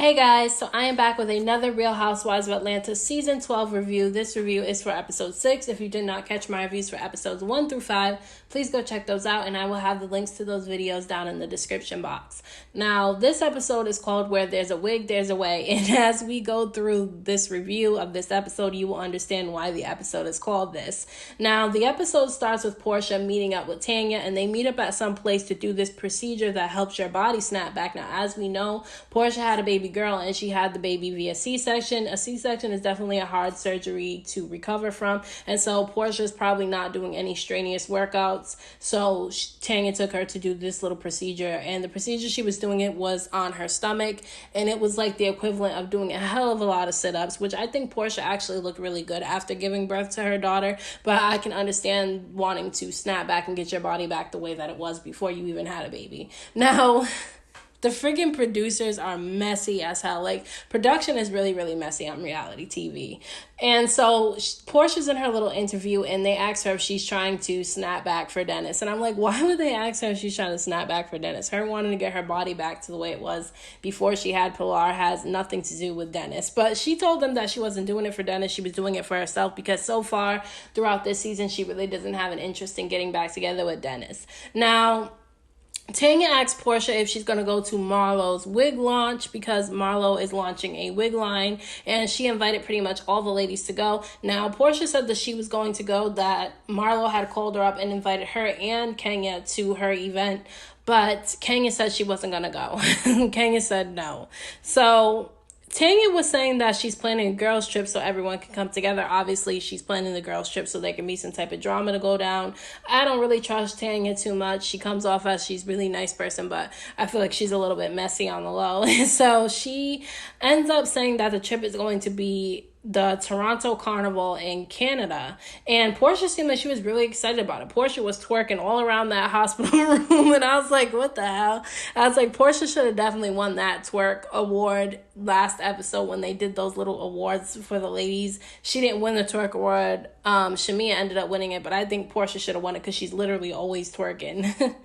Hey guys, so I am back with another Real Housewives of Atlanta Season 12 review. This review is for episode 6. If you did not catch my reviews for episodes 1 through 5, please go check those out, and I will have the links to those videos down in the description box. Now, this episode is called Where There's a Wig, There's a Way, and as we go through this review of this episode, you will understand why the episode is called this. Now, the episode starts with Porsha meeting up with Tanya, and they meet up at some place to do this procedure that helps your body snap back. Now, as we know, Porsha had a baby girl and she had the baby via C-section. A C-section is definitely a hard surgery to recover from, and so Porsha is probably not doing any strenuous workouts, so Tanya took her to do this little procedure, and the procedure she was doing it was on her stomach, and it was like the equivalent of doing a hell of a lot of sit-ups, which I think Porsha actually looked really good after giving birth to her daughter, but I can understand wanting to snap back and get your body back the way that it was before you even had a baby. Now, the freaking producers are messy as hell. Like, production is really, really messy on reality TV. And so Portia's in her little interview and they ask her if she's trying to snap back for Dennis. And I'm like, why would they ask her if she's trying to snap back for Dennis? Her wanting to get her body back to the way it was before she had Pilar has nothing to do with Dennis. But she told them that she wasn't doing it for Dennis. She was doing it for herself because so far throughout this season, she really doesn't have an interest in getting back together with Dennis. Now, Tanya asks Porsha if she's going to go to Marlo's wig launch because Marlo is launching a wig line, and she invited pretty much all the ladies to go. Now, Porsha said that she was going to go, that Marlo had called her up and invited her and Kenya to her event, but Kenya said she wasn't going to go. Kenya said no. So Tanya was saying that she's planning a girls' trip so everyone can come together. Obviously, she's planning the girls' trip so there can be some type of drama to go down. I don't really trust Tanya too much. She comes off as she's a really nice person, but I feel like she's a little bit messy on the low. So she ends up saying that the trip is going to be the Toronto Carnival in Canada, and Porsha seemed like she was really excited about it. Porsha was twerking all around that hospital room, and I was like, what the hell? I was like, Porsha should have definitely won that twerk award last episode when they did those little awards for the ladies. She didn't win the twerk award. Shamia ended up winning it, but I think Porsha should have won it because she's literally always twerking.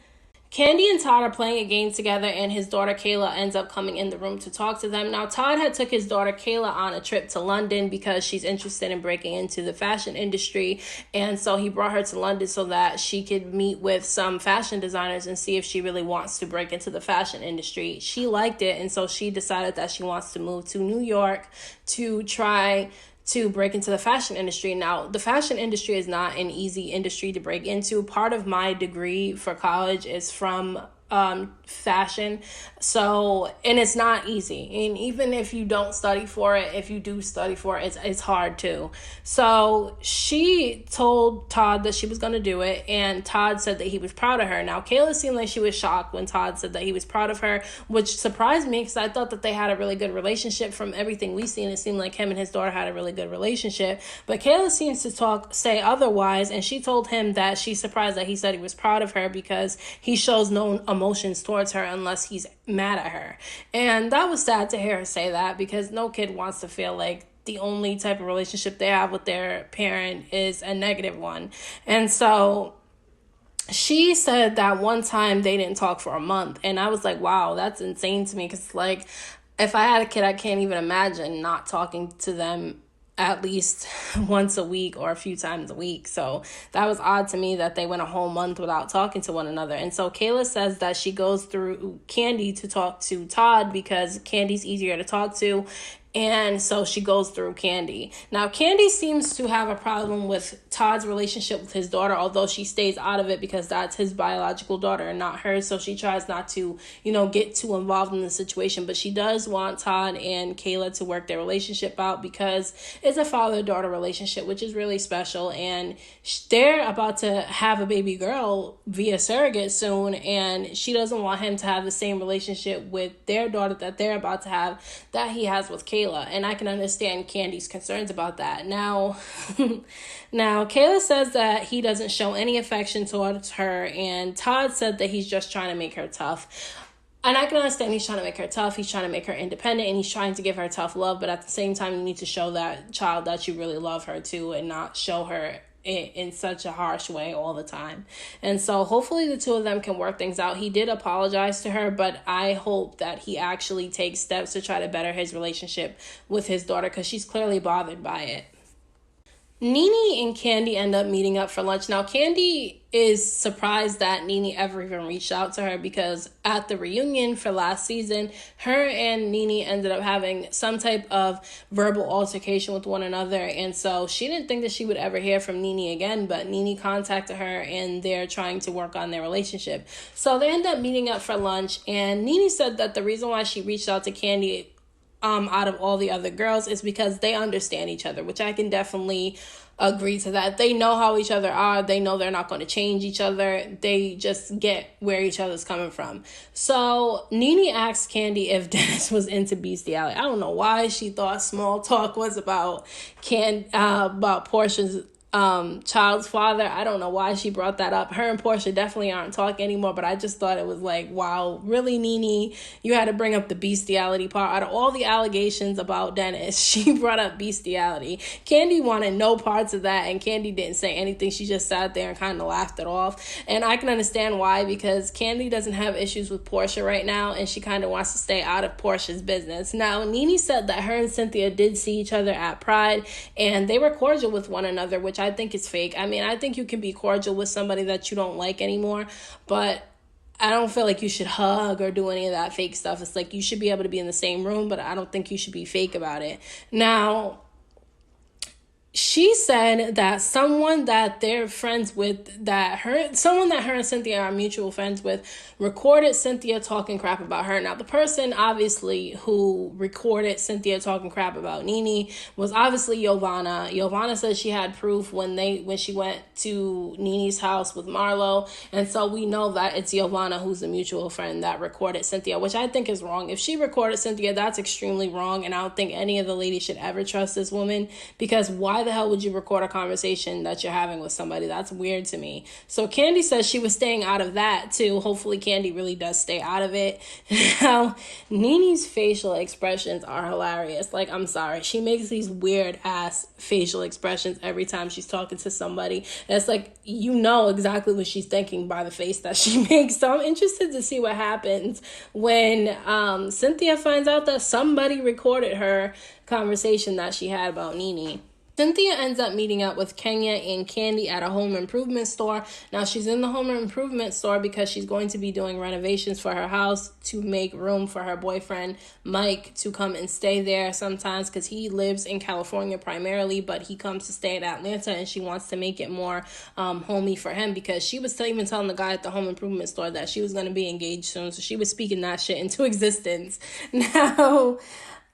Kandi and Todd are playing a game together, and his daughter Kayla ends up coming in the room to talk to them. Now, Todd had took his daughter Kayla on a trip to London because she's interested in breaking into the fashion industry, and so he brought her to London so that she could meet with some fashion designers and see if she really wants to break into the fashion industry. She liked it, and so she decided that she wants to move to New York to try to break into the fashion industry. Now, the fashion industry is not an easy industry to break into. Part of my degree for college is from fashion, so, and it's not easy, and even if you don't study for it, if you do study for it, it's hard too. So she told Todd that she was going to do it, and Todd said that he was proud of her. Now, Kayla seemed like she was shocked when Todd said that he was proud of her, which surprised me because I thought that they had a really good relationship. From everything we've seen, it seemed like him and his daughter had a really good relationship, but Kayla seems to say otherwise, and she told him that she's surprised that he said he was proud of her because he shows no emotions towards her unless he's mad at her. And that was sad to hear her say that, because no kid wants to feel like the only type of relationship they have with their parent is a negative one. And so she said that one time they didn't talk for a month, and I was like, wow, that's insane to me, because like, if I had a kid, I can't even imagine not talking to them at least once a week or a few times a week. So that was odd to me that they went a whole month without talking to one another. And so Kayla says that she goes through Kandi to talk to Todd because Kandi's easier to talk to. And so she goes through Kandi. Now, Kandi seems to have a problem with Todd's relationship with his daughter, although she stays out of it because that's his biological daughter and not hers. So she tries not to, get too involved in the situation. But she does want Todd and Kayla to work their relationship out because it's a father-daughter relationship, which is really special. And they're about to have a baby girl via surrogate soon. And she doesn't want him to have the same relationship with their daughter that they're about to have that he has with Kayla. And I can understand Kandi's concerns about that. Now, Kayla says that he doesn't show any affection towards her, and Todd said that he's just trying to make her tough. And I can understand he's trying to make her tough, he's trying to make her independent, and he's trying to give her tough love, but at the same time, you need to show that child that you really love her too, and not show her in such a harsh way all the time. And so hopefully the two of them can work things out. He did apologize to her, but I hope that he actually takes steps to try to better his relationship with his daughter, because she's clearly bothered by it. Nene and Kandi end up meeting up for lunch. Now, Kandi is surprised that Nene ever even reached out to her, because at the reunion for last season, her and Nene ended up having some type of verbal altercation with one another. And so she didn't think that she would ever hear from Nene again, but Nene contacted her and they're trying to work on their relationship. So they end up meeting up for lunch, and Nene said that the reason why she reached out to Kandi out of all the other girls is because they understand each other, which I can definitely agree to that. They know how each other are. They know they're not going to change each other. They just get where each other's coming from. So Nene asked Kandi if Dennis was into bestiality. I don't know why she thought small talk was about Porsha's child's father. I don't know why she brought that up. Her and Porsha definitely aren't talking anymore, but I just thought it was like, wow, really, Nene? You had to bring up the bestiality part. Out of all the allegations about Dennis, she brought up bestiality. Kandi wanted no parts of that, and Kandi didn't say anything. She just sat there and kind of laughed it off. And I can understand why, because Kandi doesn't have issues with Porsha right now, and she kind of wants to stay out of Porsha's business. Now, Nene said that her and Cynthia did see each other at Pride, and they were cordial with one another, which I think is fake. I mean, I think you can be cordial with somebody that you don't like anymore, but I don't feel like you should hug or do any of that fake stuff. It's like you should be able to be in the same room, but I don't think you should be fake about it. Now, she said that someone that they're friends with, someone that her and Cynthia are mutual friends with, recorded Cynthia talking crap about her. Now, the person, obviously, who recorded Cynthia talking crap about Nene was obviously Giovanna. Giovanna said she had proof when she went to Nene's house with Marlo, and so we know that it's Giovanna, who's a mutual friend, that recorded Cynthia, which I think is wrong. If she recorded Cynthia, that's extremely wrong, and I don't think any of the ladies should ever trust this woman, because why the hell would you record a conversation that you're having with somebody? That's weird to me. So Kandi says she was staying out of that too. Hopefully Kandi really does stay out of it. Now, Nene's facial expressions are hilarious. Like, I'm sorry. She makes these weird ass facial expressions every time she's talking to somebody. And it's like, you know exactly what she's thinking by the face that she makes. So I'm interested to see what happens when Cynthia finds out that somebody recorded her conversation that she had about Nene. Cynthia ends up meeting up with Kenya and Kandi at a home improvement store. Now, she's in the home improvement store because she's going to be doing renovations for her house to make room for her boyfriend, Mike, to come and stay there sometimes, because he lives in California primarily, but he comes to stay in Atlanta, and she wants to make it more homey for him, because she was even telling the guy at the home improvement store that she was going to be engaged soon, so she was speaking that shit into existence. Now,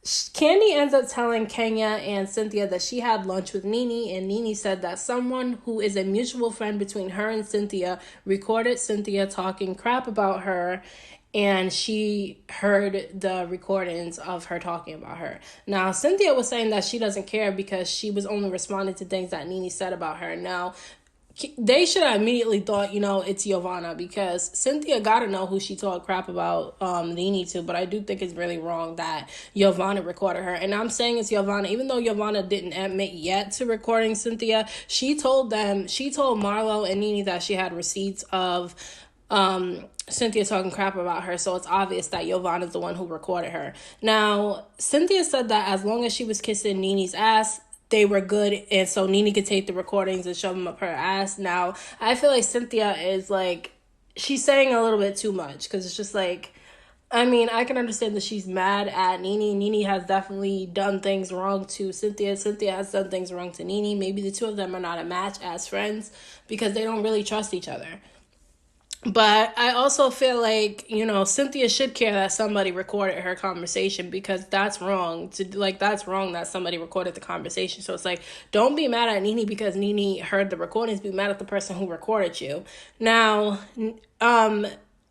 Kandi ends up telling Kenya and Cynthia that she had lunch with Nene, and Nene said that someone who is a mutual friend between her and Cynthia recorded Cynthia talking crap about her, and she heard the recordings of her talking about her. Now, Cynthia was saying that she doesn't care because she was only responding to things that Nene said about her. Now, they should have immediately thought, it's Giovanna, because Cynthia got to know who she talked crap about Nene to, but I do think it's really wrong that Giovanna recorded her. And I'm saying it's Giovanna, even though Giovanna didn't admit yet to recording Cynthia, she told Marlo and Nene that she had receipts of Cynthia talking crap about her, so it's obvious that Giovanna's the one who recorded her. Now, Cynthia said that as long as she was kissing Nene's ass, they were good, and so Nene could take the recordings and shove them up her ass. Now, I feel like Cynthia is like, she's saying a little bit too much, because it's just like, I mean, I can understand that she's mad at Nene. Nene has definitely done things wrong to Cynthia. Cynthia has done things wrong to Nene. Maybe the two of them are not a match as friends because they don't really trust each other. But I also feel like, Cynthia should care that somebody recorded her conversation, because that's wrong. That's wrong that somebody recorded the conversation. So it's like, don't be mad at Nene because Nene heard the recordings. Be mad at the person who recorded you. Now,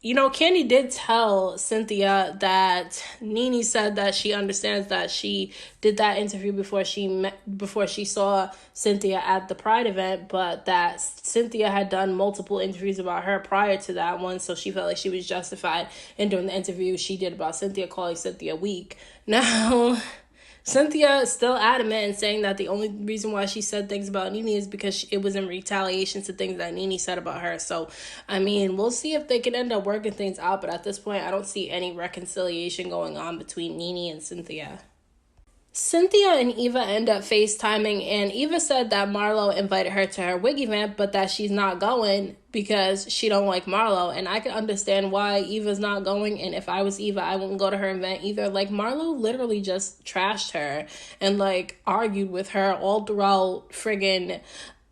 Kandi did tell Cynthia that Nene said that she understands that she did that interview before she saw Cynthia at the Pride event, but that Cynthia had done multiple interviews about her prior to that one, so she felt like she was justified in doing the interview she did about Cynthia, calling Cynthia weak. Now, Cynthia is still adamant and saying that the only reason why she said things about Nene is because it was in retaliation to things that Nene said about her. So, I mean, we'll see if they can end up working things out. But at this point, I don't see any reconciliation going on between Nene and Cynthia. Cynthia and Eva end up FaceTiming, and Eva said that Marlo invited her to her wig event, but that she's not going because she don't like Marlo. And I can understand why Eva's not going, and if I was Eva, I wouldn't go to her event either. Like, Marlo literally just trashed her and, like, argued with her all throughout friggin'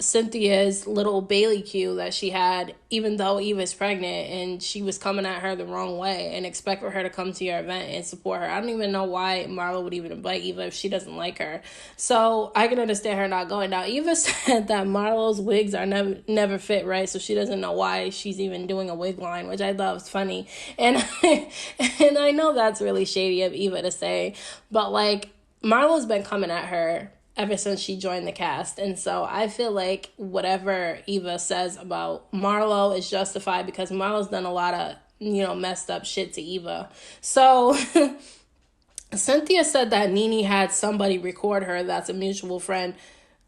Cynthia's little Bailey cue that she had, even though Eva's pregnant, and she was coming at her the wrong way and expect for her to come to your event and support her. I don't even know why Marlo would even invite Eva if she doesn't like her. So I can understand her not going. Now, Eva said that Marlo's wigs are never fit right, so she doesn't know why she's even doing a wig line, which I thought was funny. And I know that's really shady of Eva to say, but like, Marlo's been coming at her ever since she joined the cast. And so I feel like whatever Eva says about Marlo is justified because Marlo's done a lot of, messed up shit to Eva. So Cynthia said that Nene had somebody record her, that's a mutual friend,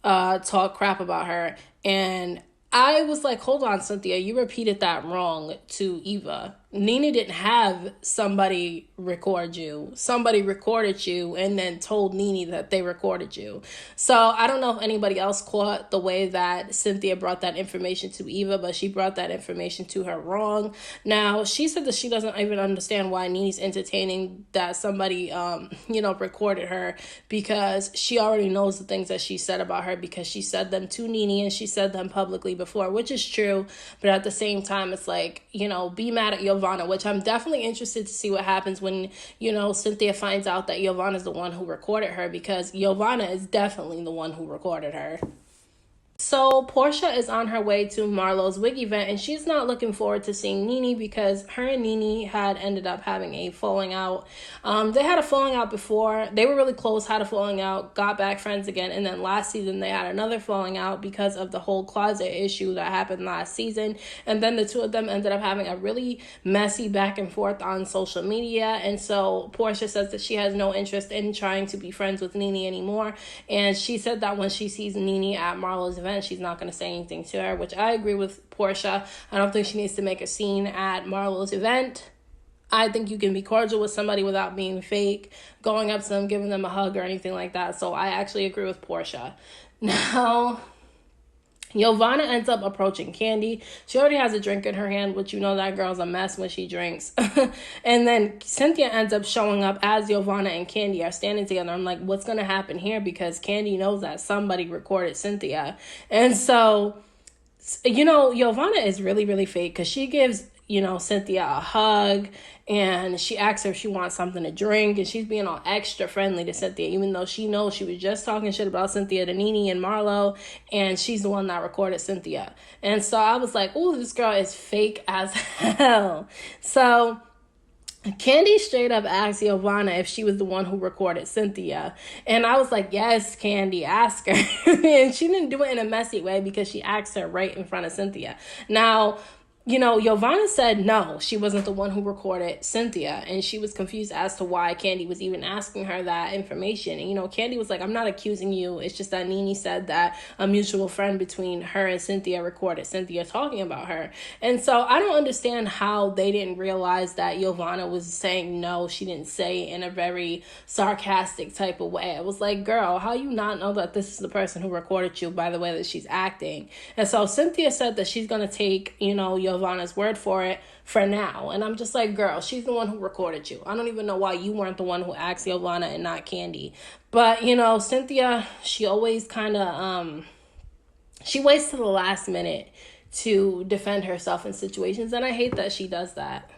talk crap about her. And I was like, hold on, Cynthia, you repeated that wrong to Eva. Nene didn't have somebody record you. Somebody recorded you and then told Nene that they recorded you. So I don't know if anybody else caught the way that Cynthia brought that information to Eva, but she brought that information to her wrong. Now, she said that she doesn't even understand why Nene's entertaining that somebody, recorded her, because she already knows the things that she said about her because she said them to Nene and she said them publicly before, which is true. But at the same time, it's like, be mad at Giovanna, which I'm definitely interested to see what happens when, Cynthia finds out that Giovanna's the one who recorded her, because Giovanna is definitely the one who recorded her. So Porsha is on her way to Marlo's wig event, and she's not looking forward to seeing Nene because her and Nene had ended up having a falling out. They had a falling out before. They were really close, had a falling out, got back friends again, and then last season they had another falling out because of the whole closet issue that happened last season. And then the two of them ended up having a really messy back and forth on social media. And so Porsha says that she has no interest in trying to be friends with Nene anymore. And she said that when she sees Nene at Marlo's event, she's not going to say anything to her, which I agree with Porsha. I don't think she needs to make a scene at Marlo's event. I think you can be cordial with somebody without being fake, going up to them, giving them a hug or anything like that. So I actually agree with Porsha. Now, Giovanna ends up approaching Kandi. She already has a drink in her hand, which that girl's a mess when she drinks. And then Cynthia ends up showing up as Giovanna and Kandi are standing together. I'm like, what's going to happen here? Because Kandi knows that somebody recorded Cynthia. And so, Giovanna is really, really fake because she gives, Cynthia a hug, and she asks her if she wants something to drink, and she's being all extra friendly to Cynthia, even though she knows she was just talking shit about Cynthia to Nene and Marlo, and she's the one that recorded Cynthia. And so I was like, oh, this girl is fake as hell. So Kandi straight up asked Giovanna if she was the one who recorded Cynthia. And I was like, yes, Kandi, ask her. And she didn't do it in a messy way because she asked her right in front of Cynthia. Now, Giovanna said no, she wasn't the one who recorded Cynthia, and she was confused as to why Kandi was even asking her that information. And, Kandi was like, I'm not accusing you. It's just that Nene said that a mutual friend between her and Cynthia recorded Cynthia talking about her. And so I don't understand how they didn't realize that Giovanna was saying no. She didn't say in a very sarcastic type of way. I was like, girl, how you not know that this is the person who recorded you by the way that she's acting? And so Cynthia said that she's going to take, Giovanna's word for it for now. And I'm just like, girl, she's the one who recorded you. I don't even know why you weren't the one who asked Giovanna and not Kandi. But, Cynthia, she always kind of, she waits to the last minute to defend herself in situations. And I hate that she does that.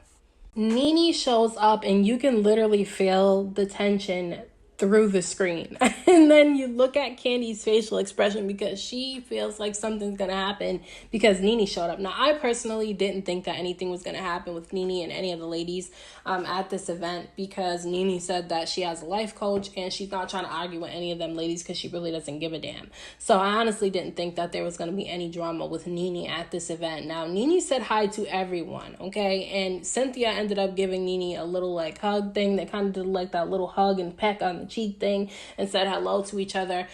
Nene shows up and you can literally feel the tension through the screen. And then you look at Kandi's facial expression because she feels like something's going to happen because Nene showed up. Now, I personally didn't think that anything was going to happen with Nene and any of the ladies at this event because Nene said that she has a life coach and she's not trying to argue with any of them ladies because she really doesn't give a damn. So I honestly didn't think that there was going to be any drama with Nene at this event. Now, Nene said hi to everyone, okay? And Cynthia ended up giving Nene a little hug thing. They kind of did that little hug and peck on the cheek thing and said hello to each other.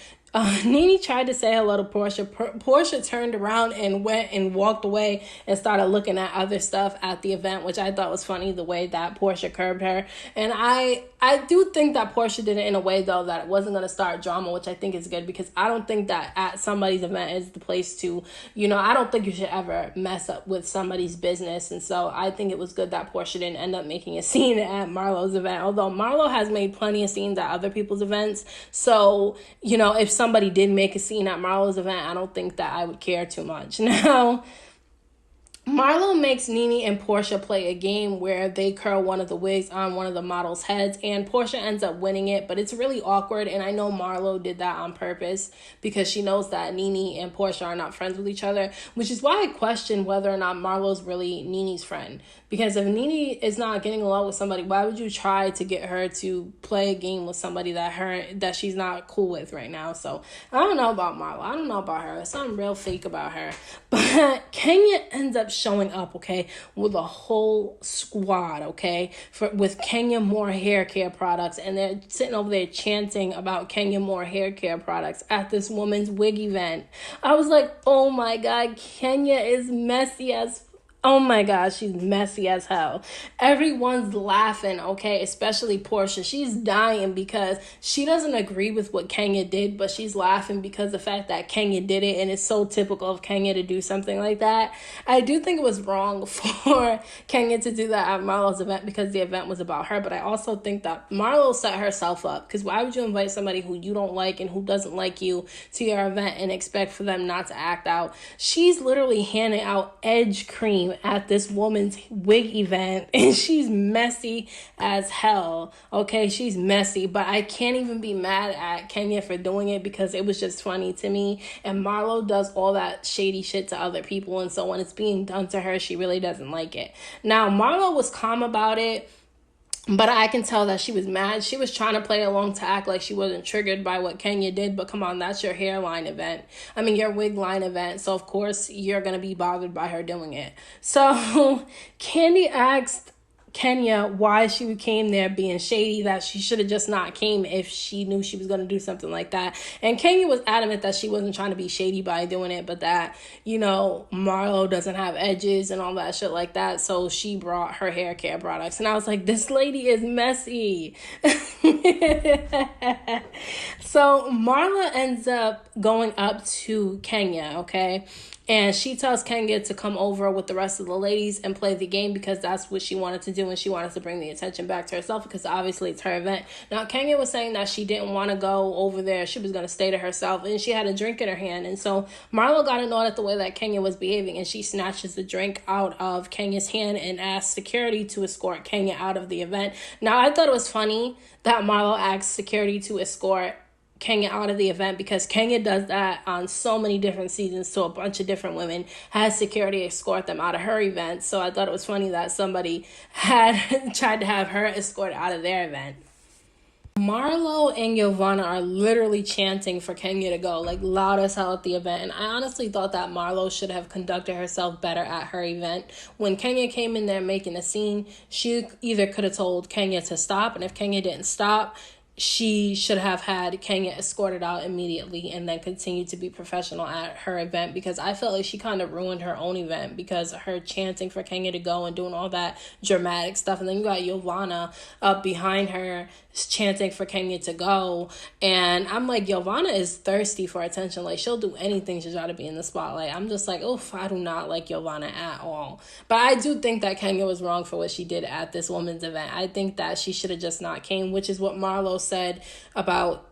Nene tried to say hello to Porsha. Porsha turned around and went and walked away and started looking at other stuff at the event, which I thought was funny, the way that Porsha curbed her. And I do think that Porsha did it in a way, though, that it wasn't going to start drama, which I think is good, because I don't think that at somebody's event is the place to, I don't think you should ever mess up with somebody's business. And so I think it was good that Porsha didn't end up making a scene at Marlo's event, although Marlo has made plenty of scenes at other people's events. So, if somebody did make a scene at Marlo's event, I don't think that I would care too much. Now, Marlo makes Nene and Porsha play a game where they curl one of the wigs on one of the models' heads, and Porsha ends up winning it, but it's really awkward, and I know Marlo did that on purpose because she knows that Nene and Porsha are not friends with each other, which is why I question whether or not Marlo's really Nene's friend. Because if Nene is not getting along with somebody, why would you try to get her to play a game with somebody that she's not cool with right now? So I don't know about Marlo. I don't know about her. There's something real fake about her. But Kenya ends up showing up, okay, with a whole squad, okay, with Kenya Moore hair care products, and they're sitting over there chanting about Kenya Moore hair care products at this woman's wig event. I was like, oh my God, Kenya is messy as oh my gosh, she's messy as hell. Everyone's laughing, okay, especially Porsha. She's dying because she doesn't agree with what Kenya did, but she's laughing because the fact that Kenya did it, and it's so typical of Kenya to do something like that. I do think it was wrong for Kenya to do that at Marlo's event because the event was about her, but I also think that Marlo set herself up, because why would you invite somebody who you don't like and who doesn't like you to your event and expect for them not to act out? She's literally handing out edge cream at this woman's wig event, and she's messy as hell, okay? She's messy, but I can't even be mad at Kenya for doing it because it was just funny to me, and Marlo does all that shady shit to other people, and so when it's being done to her, she really doesn't like it. Now, Marlo was calm about it, but I can tell that she was mad. She was trying to play along to act like she wasn't triggered by what Kenya did. But come on, that's your hairline event. Your wig line event. So, of course, you're going to be bothered by her doing it. So, Kandi asked Kenya why she came there being shady, that she should have just not came if she knew she was going to do something like that. And Kenya was adamant that she wasn't trying to be shady by doing it, but that, Marlo doesn't have edges and all that shit like that. So she brought her hair care products. And I was like, this lady is messy. So Marla ends up going up to Kenya, okay? And she tells Kenya to come over with the rest of the ladies and play the game because that's what she wanted to do, and she wanted to bring the attention back to herself because obviously it's her event. Now, Kenya was saying that she didn't want to go over there. She was going to stay to herself, and she had a drink in her hand. And so Marlo got annoyed at the way that Kenya was behaving, and she snatches the drink out of Kenya's hand and asks security to escort Kenya out of the event. Now, I thought it was funny that Marlo asked security to escort Kenya out of the event because Kenya does that on so many different seasons to a bunch of different women, has security escort them out of her event. So I thought it was funny that somebody had tried to have her escort out of their event. Marlo and Giovanna are literally chanting for Kenya to go, like loud as hell at the event. And I honestly thought that Marlo should have conducted herself better at her event. When Kenya came in there making a scene, she either could have told Kenya to stop, and if Kenya didn't stop, she should have had Kenya escorted out immediately and then continue to be professional at her event, because I felt like she kind of ruined her own event because of her chanting for Kenya to go and doing all that dramatic stuff. And then you got Giovanna up behind her chanting for Kenya to go. And I'm like, Giovanna is thirsty for attention. Like, she'll do anything to try to be in the spotlight. I'm just like, oof, I do not like Giovanna at all. But I do think that Kenya was wrong for what she did at this woman's event. I think that she should have just not came, which is what Marlo said about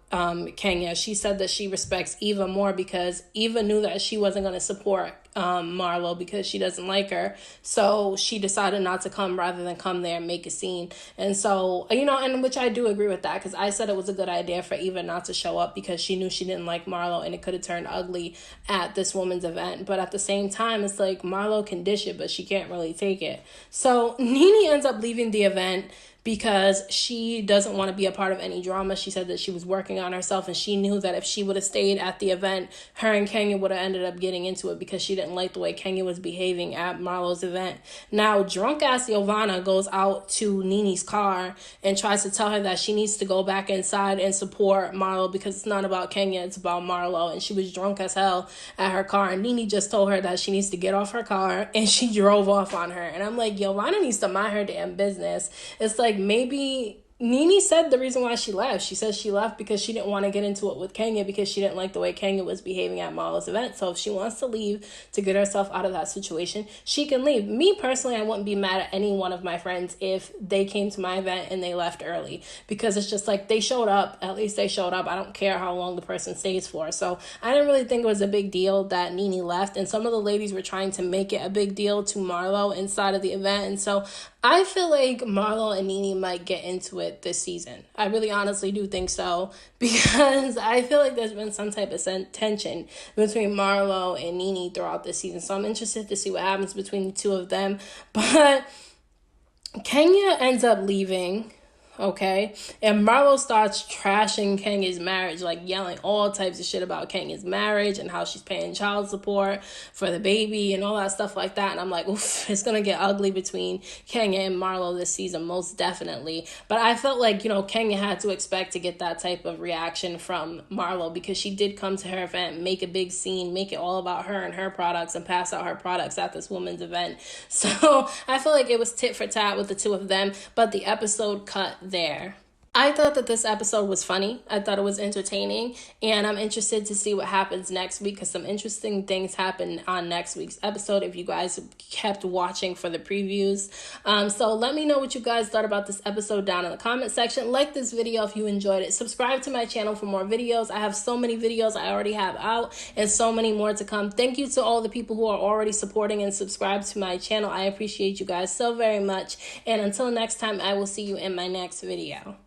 Kenya. She said that she respects Eva more because Eva knew that she wasn't going to support Marlo because she doesn't like her. So she decided not to come rather than come there and make a scene. And so, and which I do agree with that, because I said it was a good idea for Eva not to show up because she knew she didn't like Marlo and it could have turned ugly at this woman's event. But at the same time, it's like Marlo can dish it, but she can't really take it. So Nene ends up leaving the event because she doesn't want to be a part of any drama. She said that she was working on herself, and she knew that if she would have stayed at the event, her and Kenya would have ended up getting into it because she didn't like the way Kenya was behaving at Marlo's event. Now, drunk ass Giovanna goes out to Nene's car and tries to tell her that she needs to go back inside and support Marlo because it's not about Kenya, it's about Marlo. And she was drunk as hell at her car, and Nene just told her that she needs to get off her car, and she drove off on her. And I'm like, Giovanna needs to mind her damn business. It's like, maybe Nene said the reason why she left. She said she left because she didn't want to get into it with Kenya because she didn't like the way Kenya was behaving at Marlo's event. So if she wants to leave to get herself out of that situation, she can leave. Me personally, I wouldn't be mad at any one of my friends if they came to my event and they left early, because it's just like, they showed up. At least they showed up. I don't care how long the person stays for. So I didn't really think it was a big deal that Nene left. And some of the ladies were trying to make it a big deal to Marlo inside of the event. And so I feel like Marlo and Nene might get into it this season. I really honestly do think so, because I feel like there's been some type of tension between Marlo and Nene throughout this season. So I'm interested to see what happens between the two of them. But Kenya ends up leaving. Okay, and Marlo starts trashing Kenya's marriage, like yelling all types of shit about Kenya's marriage and how she's paying child support for the baby and all that stuff like that. And I'm like, oof, it's gonna get ugly between Kenya and Marlo this season, most definitely. But I felt like, Kenya had to expect to get that type of reaction from Marlo, because she did come to her event, make a big scene, make it all about her and her products, and pass out her products at this woman's event. So I feel like it was tit for tat with the two of them, but the episode cut there. I thought that this episode was funny. I thought it was entertaining, and I'm interested to see what happens next week, because some interesting things happen on next week's episode if you guys kept watching for the previews. So let me know what you guys thought about this episode down in the comment section. Like this video if you enjoyed it. Subscribe to my channel for more videos. I have so many videos I already have out, and so many more to come. Thank you to all the people who are already supporting and subscribed to my channel. I appreciate you guys so very much, and until next time, I will see you in my next video.